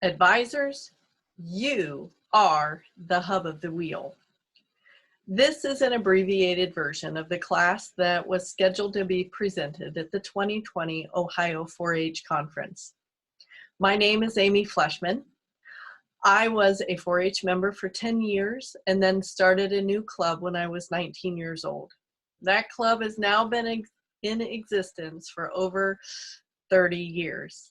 Advisors, you are the hub of the wheel. This is an abbreviated version of the class that was scheduled to be presented at the 2020 Ohio 4-H Conference. My name is Amy Fleshman. I was a 4-H member for 10 years and then started a new club when I was 19 years old. That club has now been in existence for over 30 years.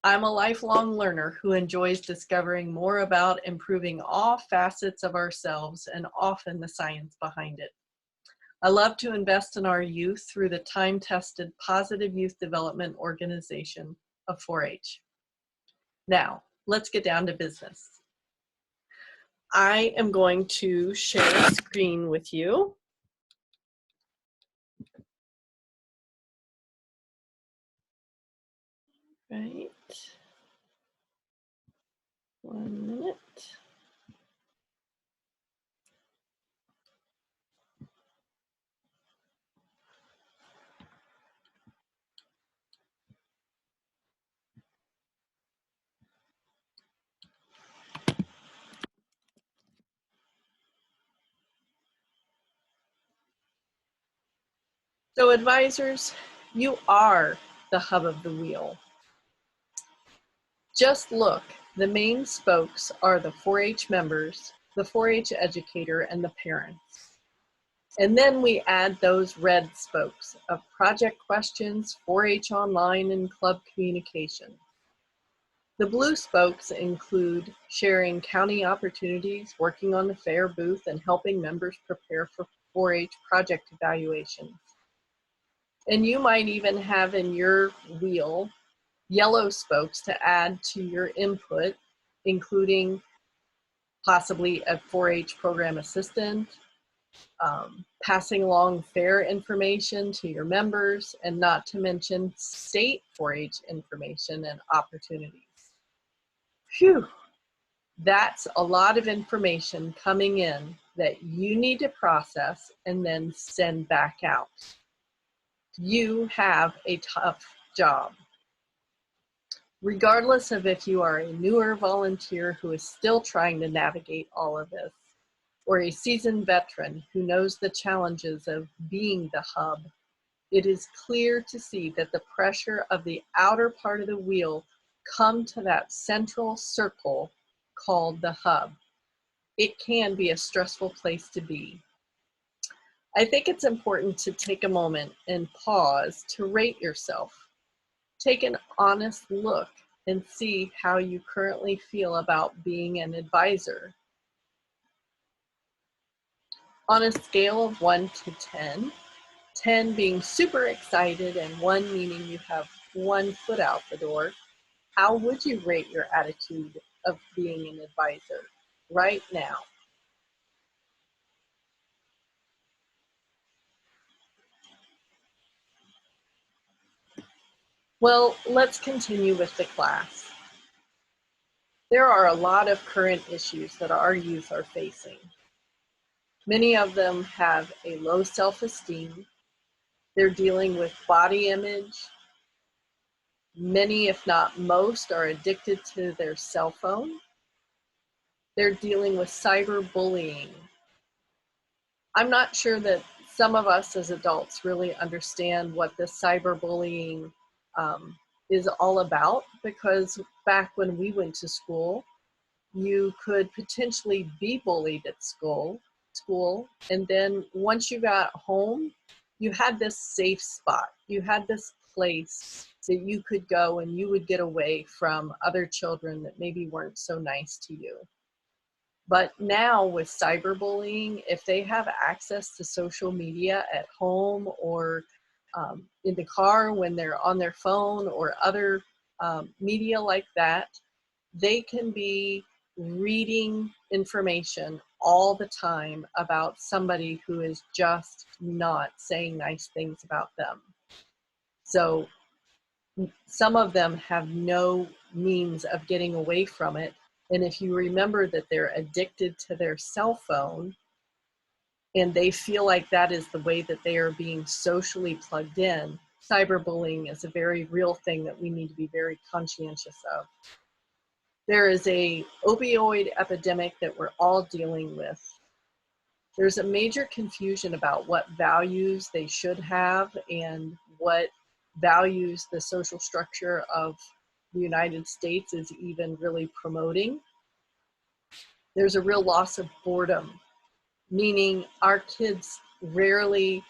I'm a lifelong learner who enjoys discovering more about improving all facets of ourselves and often the science behind it. I love to invest in our youth through the time-tested Positive Youth Development Organization of 4-H. Now, let's get down to business. I am going to share a screen with you. Right. 1 minute. So advisors, you are the hub of the wheel. Just look, the main spokes are the 4-H members, the 4-H educator, and the parents. And then we add those red spokes of project questions, 4-H online, and club communication. The blue spokes include sharing county opportunities, working on the fair booth, and helping members prepare for 4-H project evaluations. And you might even have in your wheel yellow spokes to add to your input, including possibly a 4-H program assistant, passing along fair information to your members, and not to mention state 4-H information and opportunities. Phew, that's a lot of information coming in that you need to process and then send back out. You have a tough job. Regardless of if you are a newer volunteer who is still trying to navigate all of this, or a seasoned veteran who knows the challenges of being the hub, it is clear to see that the pressure of the outer part of the wheel come to that central circle called the hub. It can be a stressful place to be. I think it's important to take a moment and pause to rate yourself. Take an honest look and see how you currently feel about being an advisor. On a scale of 1 to 10, 10 being super excited and 1 meaning you have 1 foot out the door, how would you rate your attitude of being an advisor right now? Well, let's continue with the class. There are a lot of current issues that our youth are facing. Many of them have a low self-esteem. They're dealing with body image. Many, if not most, are addicted to their cell phone. They're dealing with cyberbullying. I'm not sure that some of us as adults really understand what this cyberbullying is all about, because back when we went to school, you could potentially be bullied at school, and then once you got home, you had this safe spot. You had this place that you could go and you would get away from other children that maybe weren't so nice to you. But now with cyberbullying, if they have access to social media at home or in the car when they're on their phone or other media like that, they can be reading information all the time about somebody who is just not saying nice things about them. So some of them have no means of getting away from it. And if you remember that they're addicted to their cell phone and they feel like that is the way that they are being socially plugged in, cyberbullying is a very real thing that we need to be very conscientious of. There is a opioid epidemic that we're all dealing with. There's a major confusion about what values they should have and what values the social structure of the United States is even really promoting. There's a real loss of boredom, meaning our kids rarely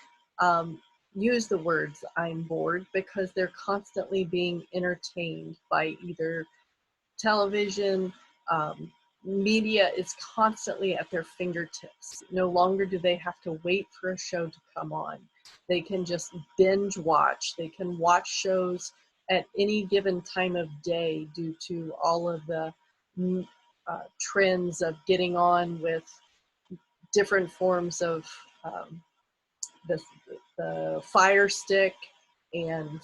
use the words "I'm bored" because they're constantly being entertained by either television, media is constantly at their fingertips. No longer do they have to wait for a show to come on. They can just binge watch. They can watch shows at any given time of day due to all of the trends of getting on with different forms of the Fire Stick, and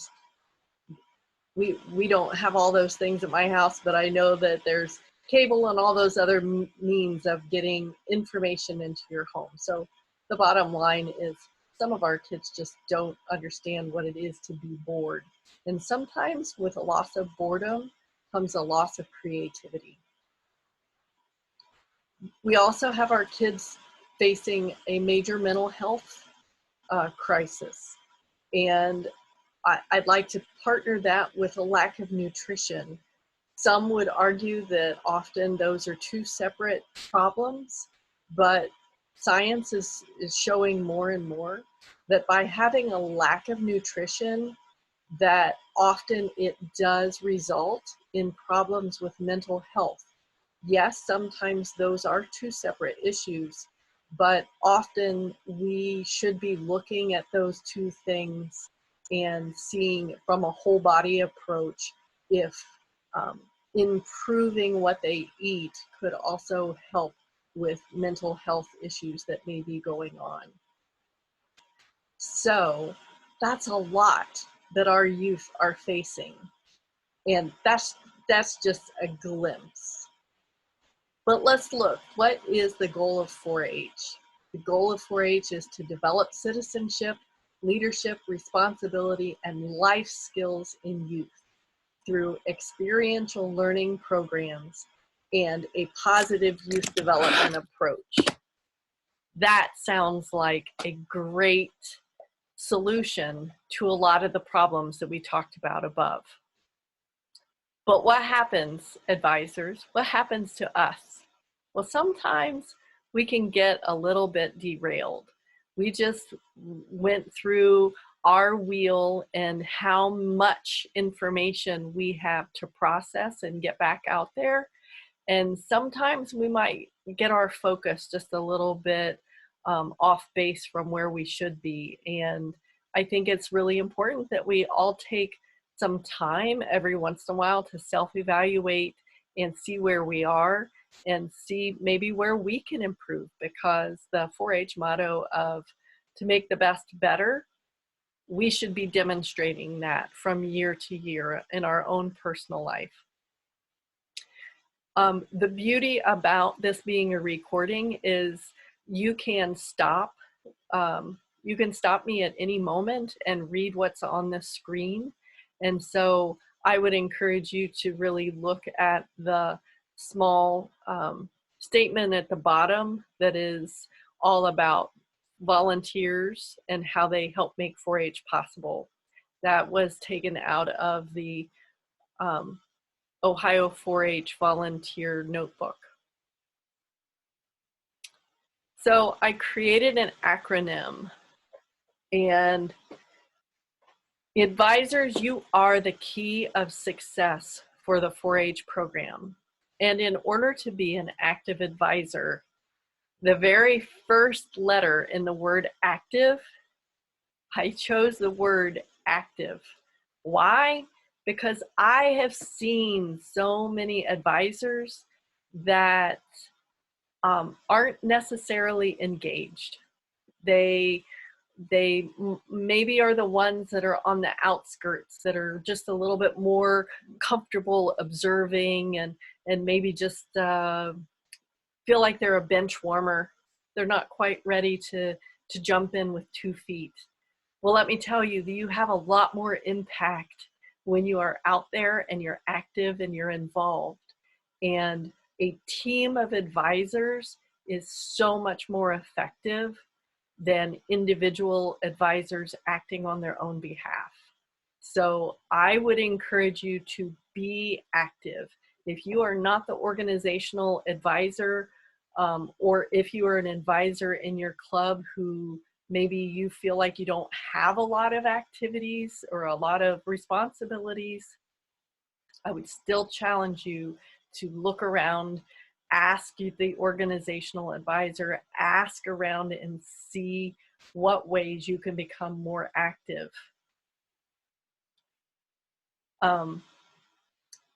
we don't have all those things at my house, but I know that there's cable and all those other means of getting information into your home. So the bottom line is some of our kids just don't understand what it is to be bored. And sometimes with a loss of boredom comes a loss of creativity. We also have our kids facing a major mental health crisis. And I'd like to partner that with a lack of nutrition. Some would argue that often those are two separate problems, but science is showing more and more that by having a lack of nutrition, that often it does result in problems with mental health. Yes, sometimes those are two separate issues, but often we should be looking at those two things and seeing from a whole body approach if improving what they eat could also help with mental health issues that may be going on. So that's a lot that our youth are facing, and that's just a glimpse. But let's look, what is the goal of 4-H? The goal of 4-H is to develop citizenship, leadership, responsibility, and life skills in youth through experiential learning programs and a positive youth development approach. That sounds like a great solution to a lot of the problems that we talked about above. But what happens, advisors? What happens to us? Well, sometimes we can get a little bit derailed. We just went through our wheel and how much information we have to process and get back out there. And sometimes we might get our focus just a little bit off base from where we should be. And I think it's really important that we all take some time every once in a while to self-evaluate and see where we are and see maybe where we can improve, because the 4-H motto of to make the best better, we should be demonstrating that from year to year in our own personal life. The beauty about this being a recording is you can stop. You can stop me at any moment and read what's on the screen. And so I would encourage you to really look at the small statement at the bottom that is all about volunteers and how they help make 4-H possible. That was taken out of the Ohio 4-H volunteer notebook. So I created an acronym, and advisors, you are the key of success for the 4-H program. And in order to be an active advisor, the very first letter in the word active, I chose the word active. Why? Because I have seen so many advisors that aren't necessarily engaged. They maybe are the ones that are on the outskirts, that are just a little bit more comfortable observing and maybe just feel like they're a bench warmer. They're not quite ready to jump in with 2 feet. Well, let me tell you, you have a lot more impact when you are out there and you're active and you're involved. And a team of advisors is so much more effective than individual advisors acting on their own behalf. So I would encourage you to be active. If you are not the organizational advisor, or if you are an advisor in your club who maybe you feel like you don't have a lot of activities or a lot of responsibilities, I would still challenge you to look around, ask the organizational advisor, ask around and see what ways you can become more active.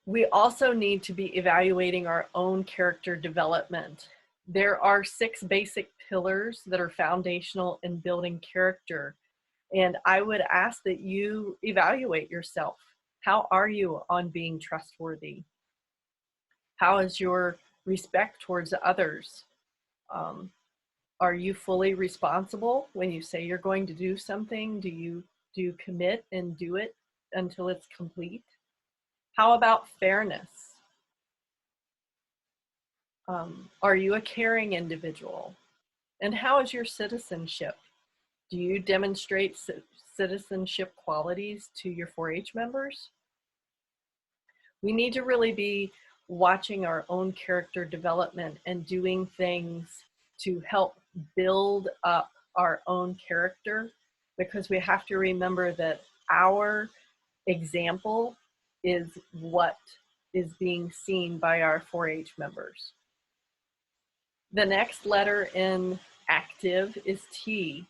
We also need to be evaluating our own character development. There are 6 basic pillars that are foundational in building character. And I would ask that you evaluate yourself. How are you on being trustworthy? How is your respect towards others? Are you fully responsible when you say you're going to do something? Do you commit and do it until it's complete? How about fairness? Are you a caring individual? And how is your citizenship? Do you demonstrate citizenship qualities to your 4-H members? We need to really be watching our own character development and doing things to help build up our own character, because we have to remember that our example is what is being seen by our 4-H members. The next letter in Activ is T.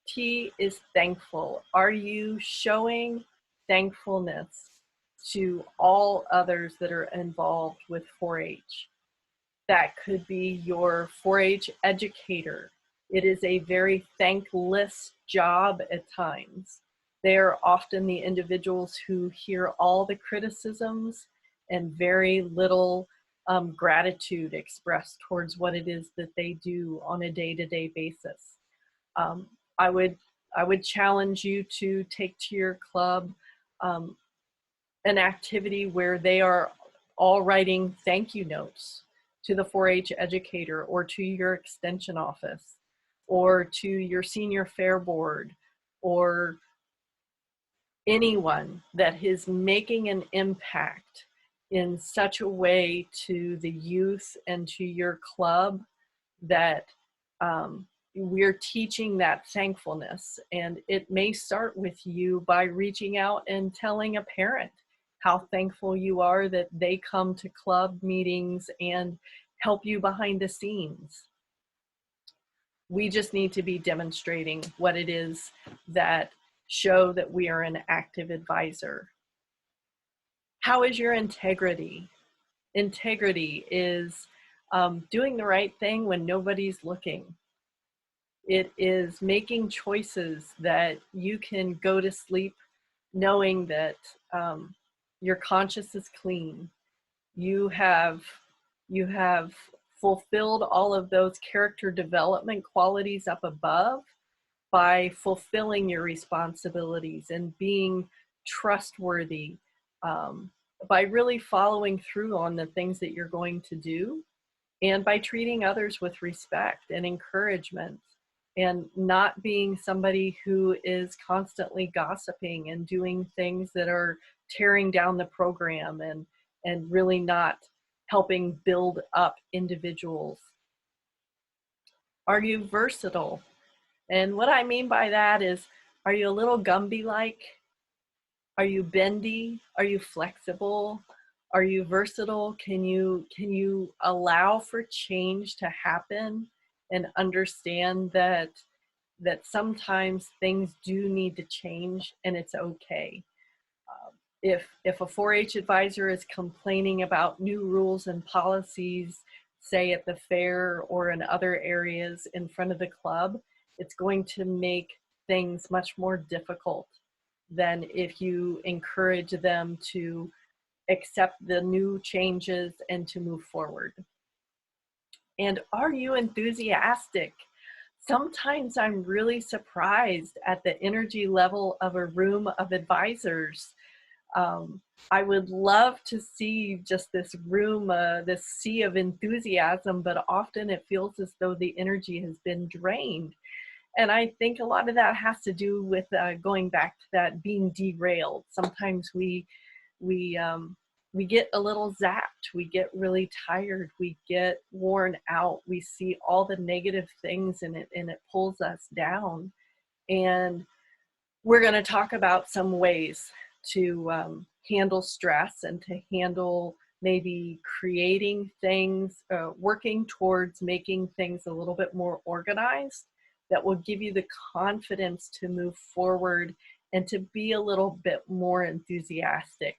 T is thankful. Are you showing thankfulness to all others that are involved with 4-H? That could be your 4-H educator. It is a very thankless job at times. They are often the individuals who hear all the criticisms and very little gratitude expressed towards what it is that they do on a day-to-day basis. I would challenge you to take to your club an activity where they are all writing thank you notes to the 4-H educator or to your extension office or to your senior Fairboard or anyone that is making an impact in such a way to the youth and to your club that we're teaching that thankfulness. And it may start with you by reaching out and telling a parent how thankful you are that they come to club meetings and help you behind the scenes. We just need to be demonstrating what it is that show that we are an active advisor. How is your integrity? Integrity is doing the right thing when nobody's looking. It is making choices that you can go to sleep knowing that your conscience is clean. You have fulfilled all of those character development qualities up above by fulfilling your responsibilities and being trustworthy, by really following through on the things that you're going to do, and by treating others with respect and encouragement, and not being somebody who is constantly gossiping and doing things that are tearing down the program and really not helping build up individuals. Are you versatile? And what I mean by that is, are you a little Gumby-like? Are you bendy? Are you flexible? Are you versatile? Can you allow for change to happen and understand that sometimes things do need to change and it's okay? If a 4-H advisor is complaining about new rules and policies, say at the fair or in other areas in front of the club, it's going to make things much more difficult than if you encourage them to accept the new changes and to move forward. And are you enthusiastic? Sometimes I'm really surprised at the energy level of a room of advisors. I would love to see just this room, this sea of enthusiasm, but often it feels as though the energy has been drained. And I think a lot of that has to do with going back to that being derailed. Sometimes we we get a little zapped, we get really tired, we get worn out, we see all the negative things in it, and it pulls us down. And we're going to talk about some ways to handle stress and to handle maybe creating things, working towards making things a little bit more organized that will give you the confidence to move forward and to be a little bit more enthusiastic.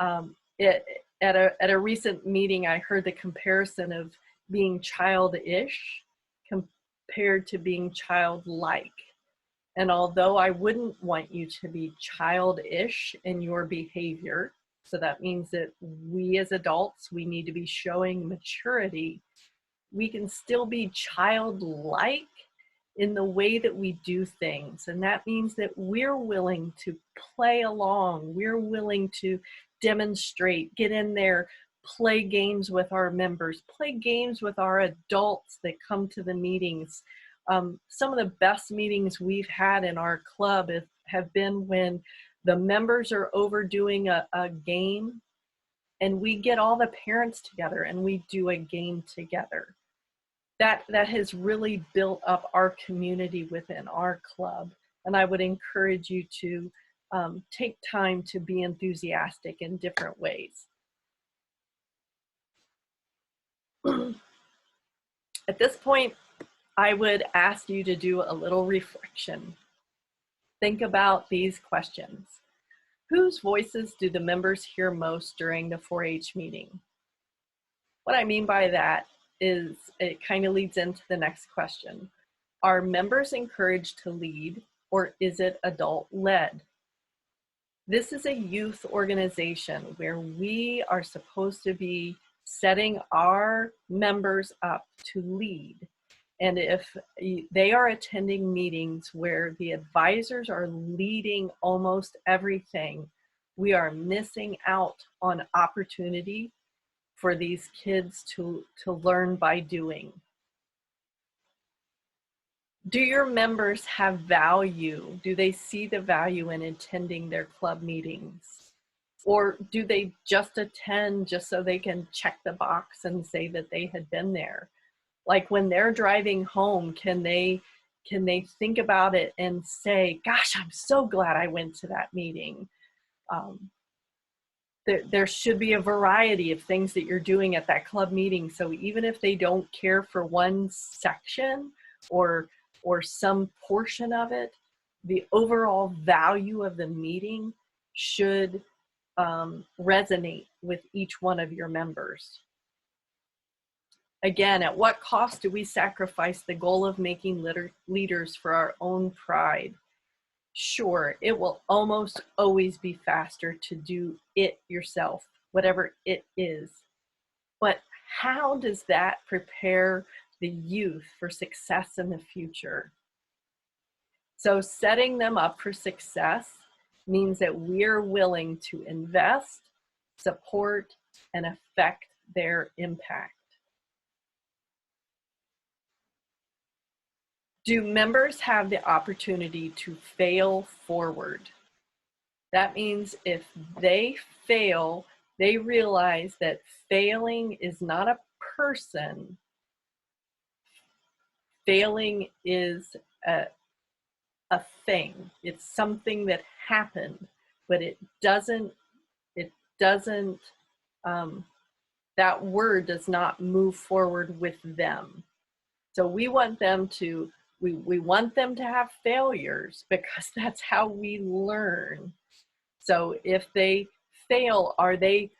At a recent meeting, I heard the comparison of being childish compared to being childlike. And although I wouldn't want you to be childish in your behavior, so that means that we as adults, we need to be showing maturity, we can still be childlike in the way that we do things. And that means that we're willing to play along, we're willing to demonstrate, get in there, play games with our members, play games with our adults that come to the meetings. Some of the best meetings we've had in our club have been when the members are overdoing a game, and we get all the parents together and we do a game together. That has really built up our community within our club. And I would encourage you to take time to be enthusiastic in different ways. At this point, I would ask you to do a little reflection. Think about these questions. Whose voices do the members hear most during the 4-H meeting? What I mean by that is it kind of leads into the next question. Are members encouraged to lead, or is it adult-led? This is a youth organization where we are supposed to be setting our members up to lead. And if they are attending meetings where the advisors are leading almost everything, we are missing out on opportunity for these kids to learn by doing. Do your members have value? Do they see the value in attending their club meetings? Or do they just attend just so they can check the box and say that they had been there? Like when they're driving home, can they think about it and say, gosh, I'm so glad I went to that meeting? There should be a variety of things that you're doing at that club meeting. So even if they don't care for one section or some portion of it, the overall value of the meeting should resonate with each one of your members. Again, at what cost do we sacrifice the goal of making leaders for our own pride? Sure, it will almost always be faster to do it yourself, whatever it is. But how does that prepare the youth for success in the future? So setting them up for success means that we're willing to invest, support, and affect their impact. Do members have the opportunity to fail forward? That means if they fail, they realize that failing is not a person. Failing is a thing. It's something that happened, but that word does not move forward with them. So we want them to have failures because that's how we learn. So if they fail, are they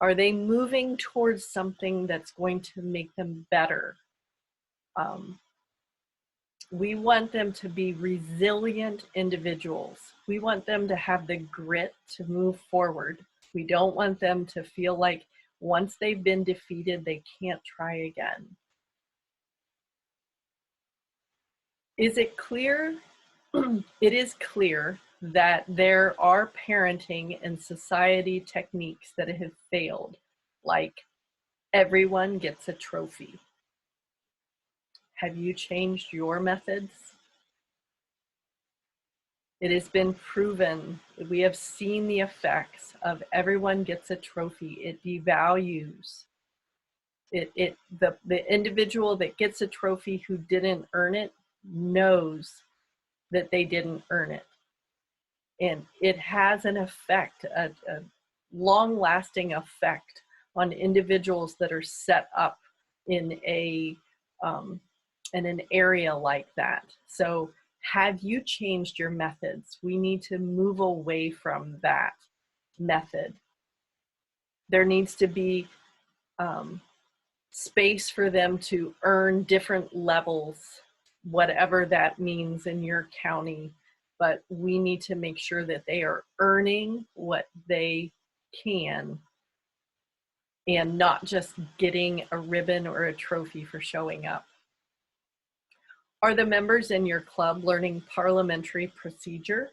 moving towards something that's going to make them better? We want them to be resilient individuals. We want them to have the grit to move forward. We don't want them to feel like once they've been defeated, they can't try again. Is it clear? It is clear that there are parenting and society techniques that have failed, like everyone gets a trophy. Have you changed your methods? It has been proven, we have seen the effects of everyone gets a trophy. It devalues. The individual that gets a trophy who didn't earn it knows that they didn't earn it. And it has an effect, a long-lasting effect on individuals that are set up in an area like that. So have you changed your methods? We need to move away from that method. There needs to be space for them to earn different levels, whatever that means in your county. But we need to make sure that they are earning what they can and not just getting a ribbon or a trophy for showing up. Are the members in your club learning parliamentary procedure?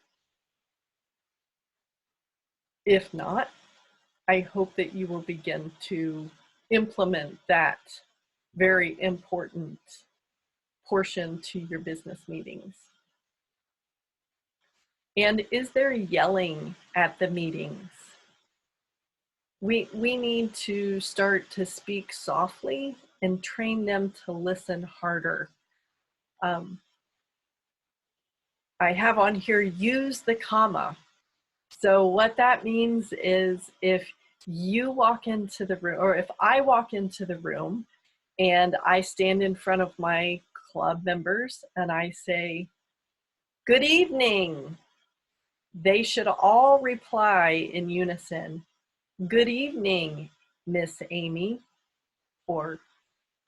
If not, I hope that you will begin to implement that very important portion to your business meetings. And is there yelling at the meetings? We need to start to speak softly and train them to listen harder. I have on here, use the comma. So what that means is if you walk into the room, or if I walk into the room and I stand in front of my club members and I say, "Good evening," they should all reply in unison, "Good evening, Miss Amy," or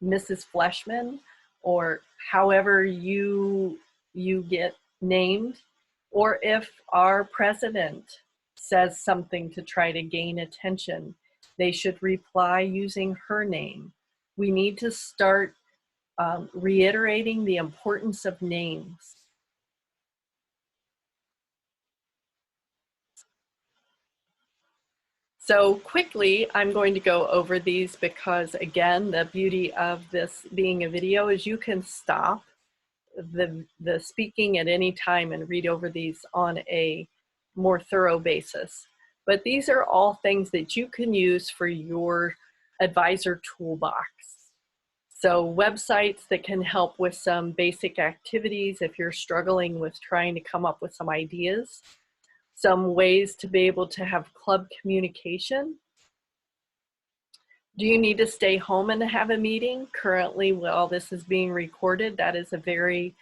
Mrs. Fleshman, or however you get named. Or if our president says something to try to gain attention, they should reply using her name. We need to start reiterating the importance of names. So quickly, I'm going to go over these because, again, the beauty of this being a video is you can stop the speaking at any time and read over these on a more thorough basis. But these are all things that you can use for your advisor toolbox. So websites that can help with some basic activities if you're struggling with trying to come up with some ideas. Some ways to be able to have club communication. Do you need to stay home and have a meeting? Currently, while this is being recorded, that is a very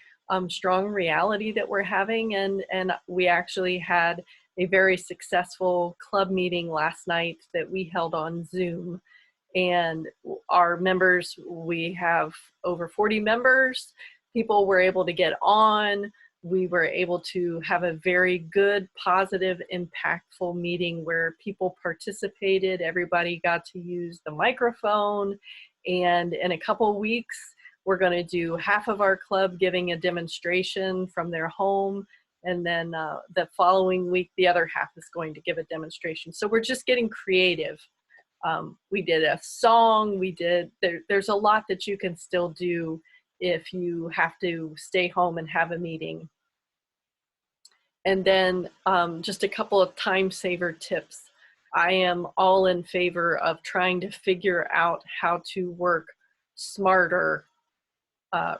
strong reality that we're having, and we actually had a very successful club meeting last night that we held on Zoom. And our members, we have over 40 members. People were able to get on. We were able to have a very good, positive, impactful meeting where people participated. Everybody got to use the microphone. And in a couple weeks, we're going to do half of our club giving a demonstration from their home. And then the following week, the other half is going to give a demonstration. So we're just getting creative. We did a song. There's a lot that you can still do if you have to stay home and have a meeting. And then just a couple of time saver tips. I am all in favor of trying to figure out how to work smarter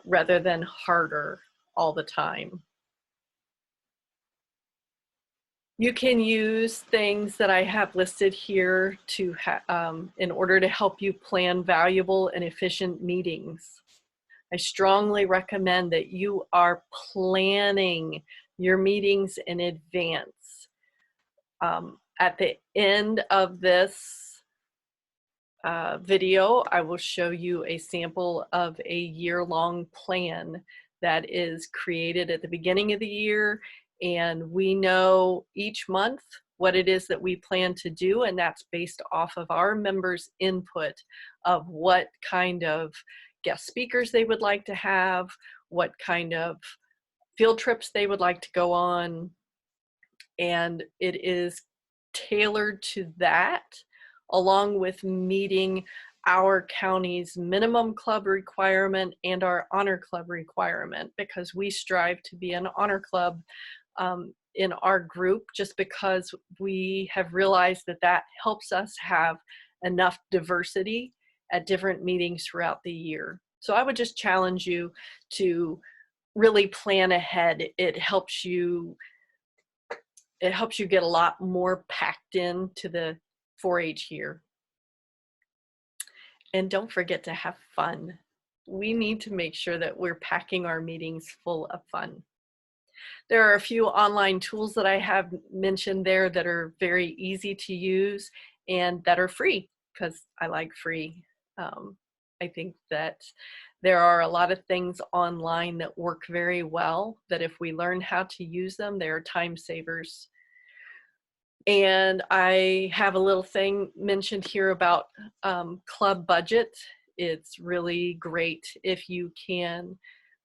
rather than harder all the time. You can use things that I have listed here to in order to help you plan valuable and efficient meetings. I strongly recommend that you are planning your meetings in advance. At the end of this video, I will show you a sample of a year-long plan that is created at the beginning of the year, and we know each month what it is that we plan to do, and that's based off of our members' input of what kind of guest speakers they would like to have, what kind of field trips they would like to go on, And it is tailored to that, along with meeting our county's minimum club requirement and our honor club requirement, because we strive to be an honor club in our group, just because we have realized that that helps us have enough diversity at different meetings throughout the year. So I would just challenge you to really plan ahead. It helps you get a lot more packed into the 4-H year. And don't forget to have fun. We need to make sure that we're packing our meetings full of fun. There are a few online tools that I have mentioned there that are very easy to use and that are free, because I like free. I think that there are a lot of things online that work very well, that if we learn how to use them, they are time savers. And I have a little thing mentioned here about club budget. It's really great if you can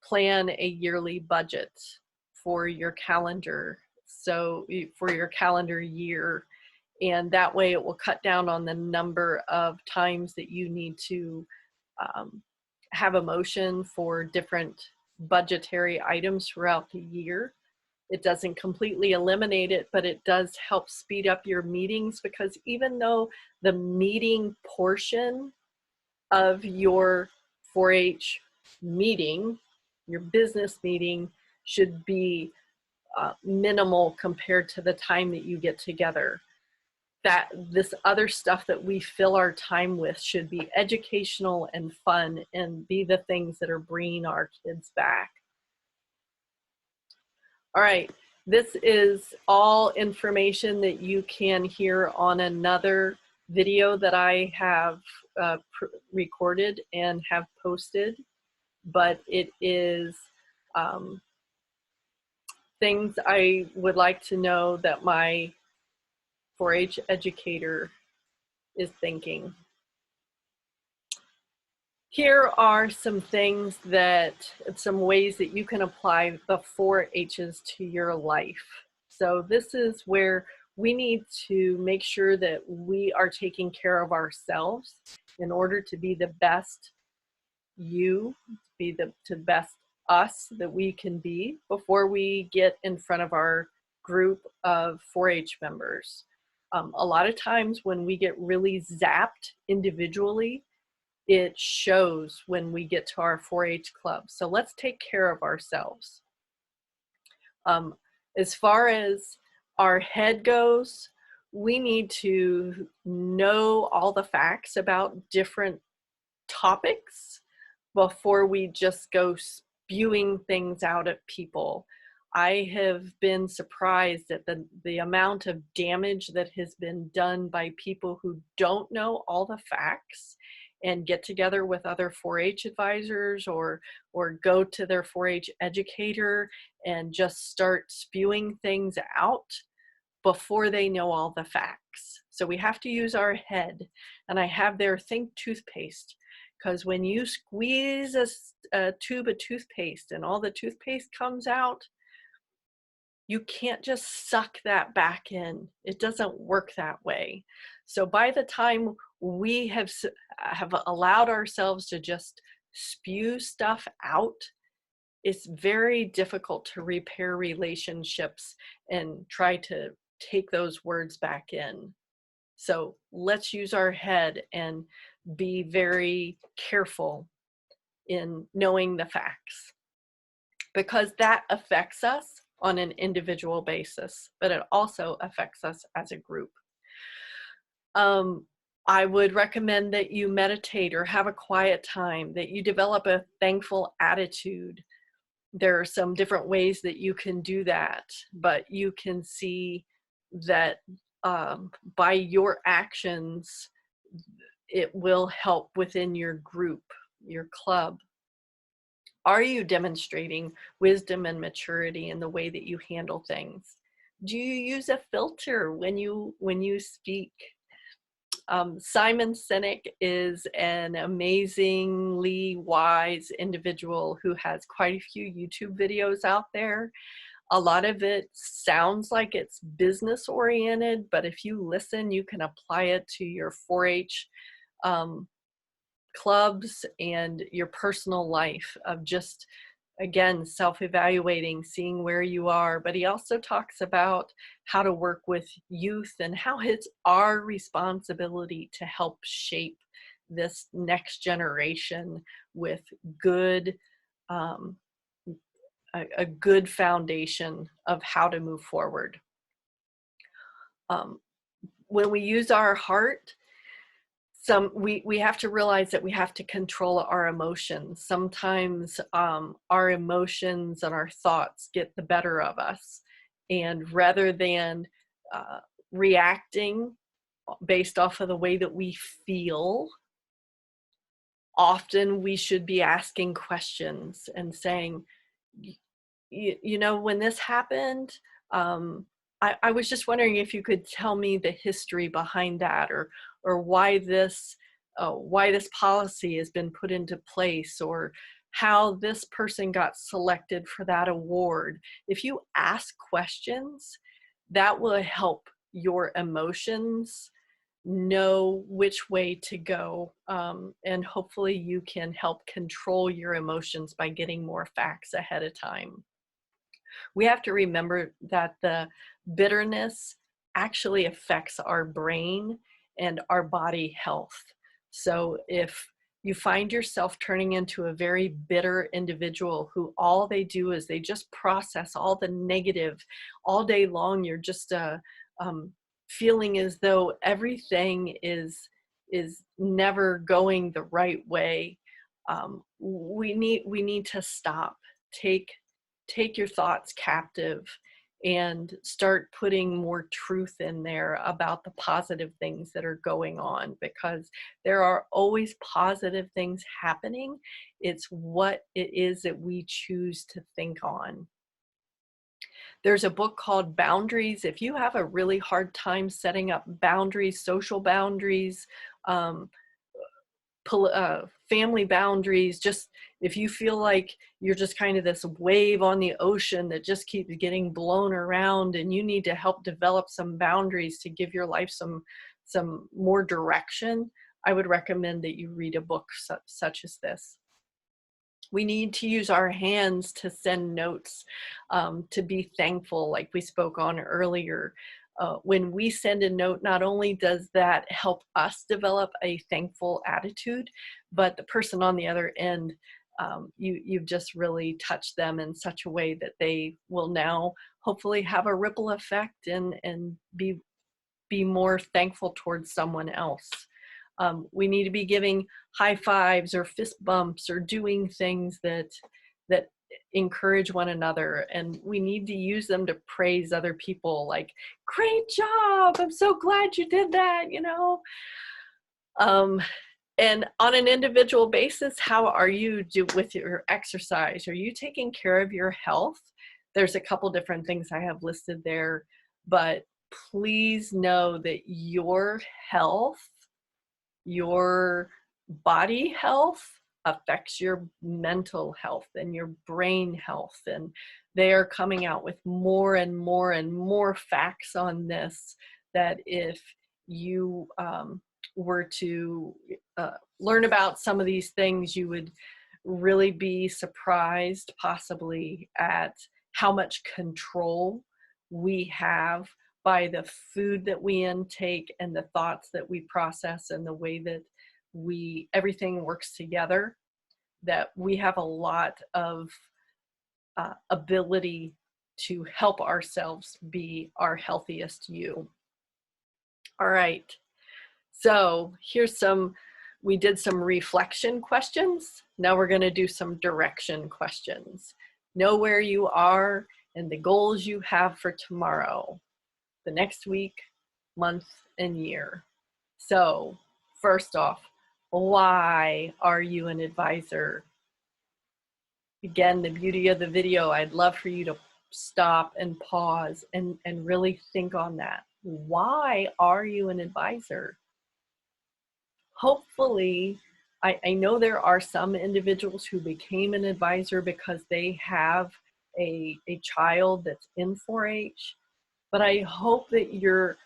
plan a yearly budget for your calendar, so for your calendar year, and that way it will cut down on the number of times that you need to have a motion for different budgetary items throughout the year. It doesn't completely eliminate it, but it does help speed up your meetings, because even though the meeting portion of your 4-H meeting, your business meeting, should be minimal compared to the time that you get together, that this other stuff that we fill our time with should be educational and fun and be the things that are bringing our kids back. All right, this is all information that you can hear on another video that I have recorded and have posted, but it is things I would like to know that my 4-H educator is thinking. Here are some things some ways that you can apply the 4-H's to your life. So this is where we need to make sure that we are taking care of ourselves in order to be the best you, be the best us that we can be before we get in front of our group of 4-H members. A lot of times when we get really zapped individually, it shows when we get to our 4-H club. So let's take care of ourselves. As far as our head goes, we need to know all the facts about different topics before we just go spewing things out at people. I have been surprised at the amount of damage that has been done by people who don't know all the facts and get together with other 4-H advisors or go to their 4-H educator and just start spewing things out before they know all the facts. So we have to use our head. And I have there, think toothpaste, because when you squeeze a tube of toothpaste and all the toothpaste comes out, you can't just suck that back in. It doesn't work that way. So by the time we have allowed ourselves to just spew stuff out, it's very difficult to repair relationships and try to take those words back in. So let's use our head and be very careful in knowing the facts, because that affects us on an individual basis, but it also affects us as a group. I would recommend that you meditate or have a quiet time, that you develop a thankful attitude. There are some different ways that you can do that, but you can see that by your actions, it will help within your group, your club. Are you demonstrating wisdom and maturity in the way that you handle things? Do you use a filter when you speak? Simon Sinek is an amazingly wise individual who has quite a few YouTube videos out there. A lot of it sounds like it's business oriented, but if you listen, you can apply it to your 4-H clubs and your personal life of just, again, self-evaluating, seeing where you are. But he also talks about how to work with youth and how it's our responsibility to help shape this next generation with good, a good foundation of how to move forward. When we use our heart, we have to realize that we have to control our emotions. Sometimes our emotions and our thoughts get the better of us. And rather than reacting based off of the way that we feel, often we should be asking questions and saying, you know, when this happened, I was just wondering if you could tell me the history behind that, or why this policy has been put into place, or how this person got selected for that award. If you ask questions, that will help your emotions know which way to go, and hopefully you can help control your emotions by getting more facts ahead of time. We have to remember that the bitterness actually affects our brain and our body health. So if you find yourself turning into a very bitter individual who all they do is they just process all the negative all day long, you're just feeling as though everything is never going the right way. We need to stop. Take your thoughts captive and start putting more truth in there about the positive things that are going on, because there are always positive things happening. It's what it is that we choose to think on. There's a book called Boundaries. If you have a really hard time setting up boundaries, social boundaries, family boundaries, just if you feel like you're just kind of this wave on the ocean that just keeps getting blown around and you need to help develop some boundaries to give your life some more direction, I would recommend that you read a book such as this. We need to use our hands to send notes, to be thankful, like we spoke on earlier. When we send a note, not only does that help us develop a thankful attitude, but the person on the other end, you've just really touched them in such a way that they will now hopefully have a ripple effect and be more thankful towards someone else. We need to be giving high fives or fist bumps or doing things that encourage one another, and we need to use them to praise other people, like, great job, I'm so glad you did that, you know. And on an individual basis, how are you with your exercise? Are you taking care of your health? There's a couple different things I have listed there, but please know that your health, your body health, affects your mental health and your brain health. And they are coming out with more and more and more facts on this, that if you were to learn about some of these things, you would really be surprised possibly at how much control we have by the food that we intake and the thoughts that we process and the way that everything works together, that we have a lot of ability to help ourselves be our healthiest you. All right, so we did some reflection questions. Now we're going to do some direction questions. Know where you are and the goals you have for tomorrow, the next week, month, and year. So first off, why are you an advisor? Again, the beauty of the video, I'd love for you to stop and pause and really think on that. Why are you an advisor? Hopefully, I know there are some individuals who became an advisor because they have a child that's in 4-H, but I hope that you're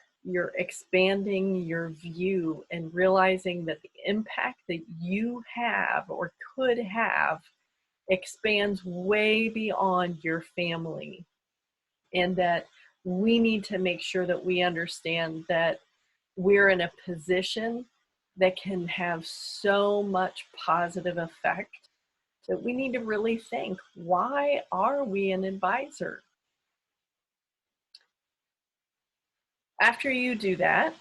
expanding your view and realizing that the impact that you have or could have expands way beyond your family, and that we need to make sure that we understand that we're in a position that can have so much positive effect that we need to really think, why are we an advisor? After you do that,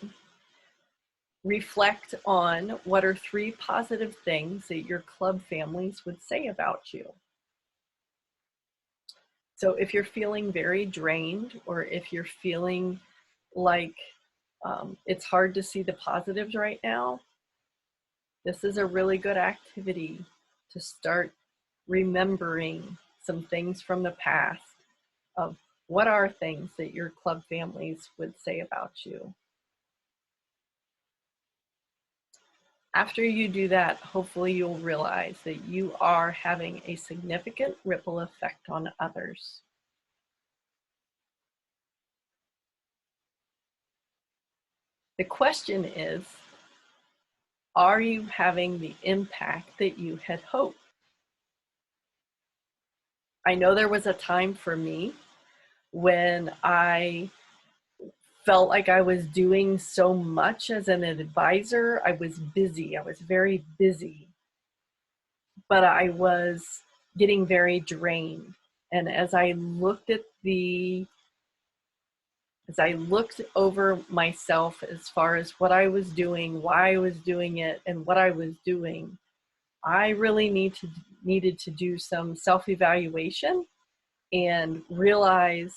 reflect on what are 3 positive things that your club families would say about you. So if you're feeling very drained, or if you're feeling like it's hard to see the positives right now, this is a really good activity to start remembering some things from the past of what are things that your club families would say about you. After you do that, hopefully you'll realize that you are having a significant ripple effect on others. The question is, are you having the impact that you had hoped? I know there was a time for me when I felt like I was doing so much as an advisor. I was busy. I was very busy, but I was getting very drained. And as I looked over myself as far as what I was doing, why I was doing it, and what I was doing, I really needed to do some self-evaluation and realize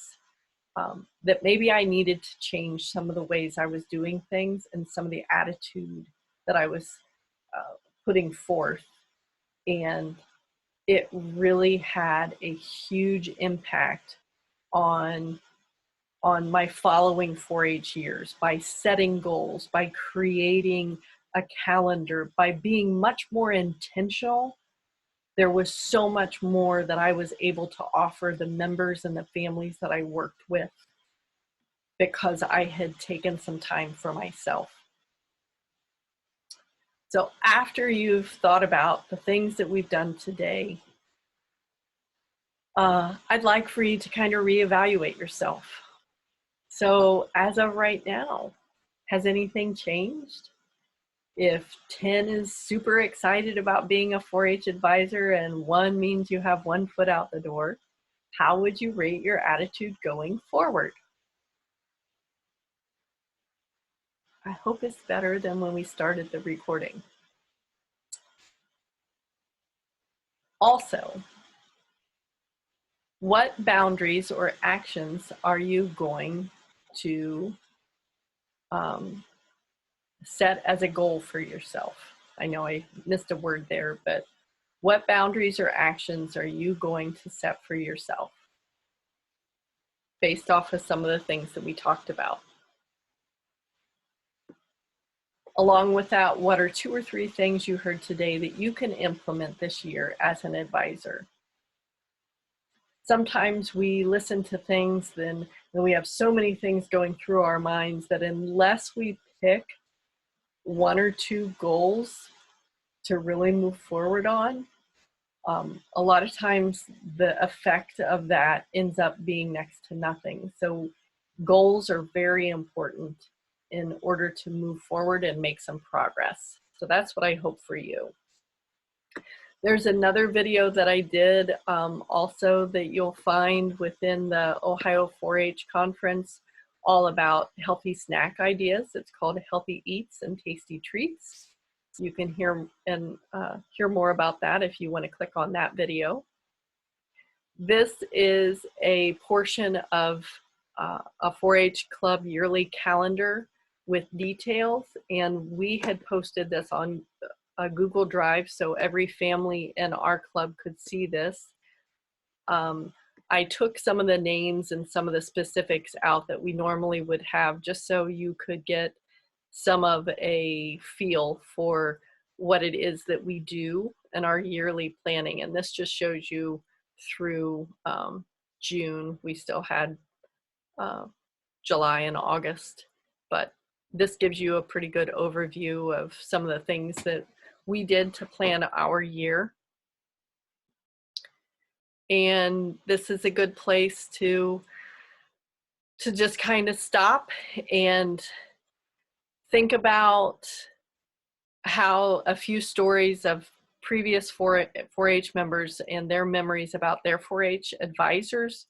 that maybe I needed to change some of the ways I was doing things and some of the attitude that I was putting forth. And it really had a huge impact on my following 4-H years, by setting goals, by creating a calendar, by being much more intentional. There was so much more that I was able to offer the members and the families that I worked with because I had taken some time for myself. So after you've thought about the things that we've done today, I'd like for you to kind of reevaluate yourself. So as of right now, has anything changed? If 10 is super excited about being a 4-H advisor and 1 means you have 1 foot out the door, how would you rate your attitude going forward? I hope it's better than when we started the recording. Also, what boundaries or actions are you going to set as a goal for yourself? I know I missed a word there, but what boundaries or actions are you going to set for yourself based off of some of the things that we talked about? Along with that, what are 2 or 3 things you heard today that you can implement this year as an advisor? Sometimes we listen to things and we have so many things going through our minds that unless we pick 1 or 2 goals to really move forward on, a lot of times the effect of that ends up being next to nothing. So goals are very important in order to move forward and make some progress. So that's what I hope for you. There's another video that I did also that you'll find within the Ohio 4-H conference, all about healthy snack ideas. It's called Healthy Eats and Tasty Treats. You can hear more about that if you want to click on that video. This is a portion of a 4-H club yearly calendar with details, and we had posted this on a Google Drive so every family in our club could see this. I took some of the names and some of the specifics out that we normally would have just so you could get some of a feel for what it is that we do in our yearly planning. And this just shows you through June. We still had July and August, but this gives you a pretty good overview of some of the things that we did to plan our year. And this is a good place to just kind of stop and think about how a few stories of previous 4-H members and their memories about their 4-H advisors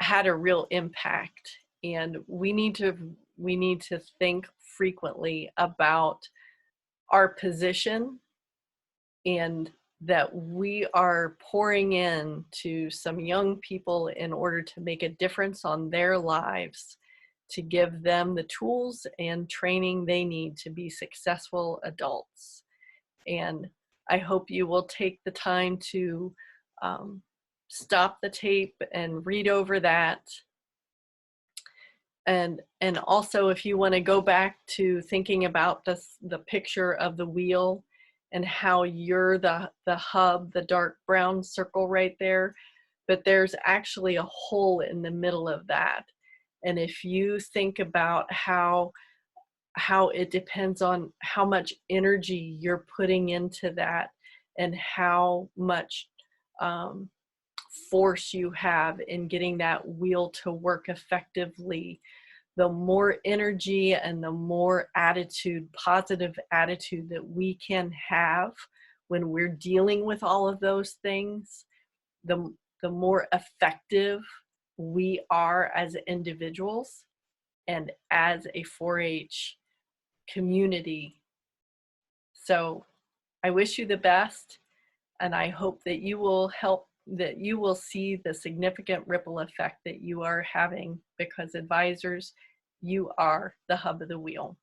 had a real impact. And we need to think frequently about our position, and that we are pouring in to some young people in order to make a difference on their lives, to give them the tools and training they need to be successful adults. And I hope you will take the time to stop the tape and read over that. And also, if you want to go back to thinking about the picture of the wheel and how you're the hub, the dark brown circle right there, but there's actually a hole in the middle of that. And if you think about how it depends on how much energy you're putting into that, and how much force you have in getting that wheel to work effectively, the more energy and the more attitude, positive attitude that we can have when we're dealing with all of those things, the more effective we are as individuals and as a 4-H community. So I wish you the best, and I hope that you will see the significant ripple effect that you are having, because advisors, you are the hub of the wheel.